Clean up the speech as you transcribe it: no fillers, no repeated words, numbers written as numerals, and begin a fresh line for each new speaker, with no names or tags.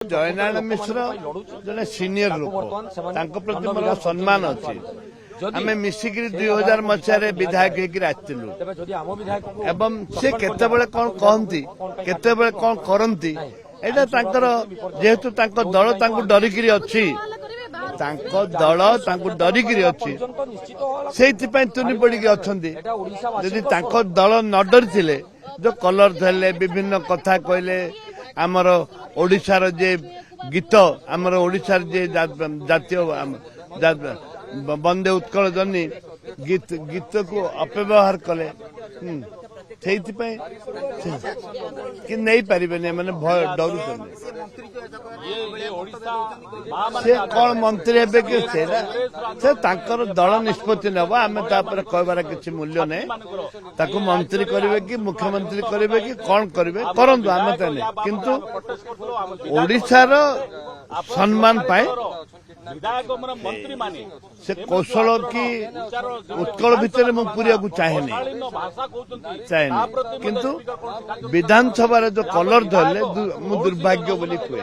जयनारायण मिश्र जड़े सीनियर लोक प्रति मोर सम्मान अच्छी आम मिसिक 2000 मसीह विधायक होकर एवं सी केत कौन कहती केत कौन करती एटा जेहेतु दल डरिकी अच्छी दल डरिकी अच्छी से तुनी पड़ी अच्छा जदि दल न डरी जो कलर थे विभिन्न कथा कहले आमर ओडिशार जे गीत आमर ओडिशार जे जातीय वंदे उत्कल जननी गीत को अपव्यवहार कले कि नहीं पारे मैंने भय डर कौन मंत्री हे कि से दल निष्पत्ति नब आम कहबार किसी मूल्य नहीं मंत्री करेंगे कि मुख्यमंत्री करेंगे कि कौन करेंगे करंतु आम तो नहीं किंतु ओडिशार सम्मान पाए से कौशल की उत्कल भितर मु पूरा को चाहे किंतु विधानसभा जो कलर धरले मु दुर्भाग्य बोली कहे।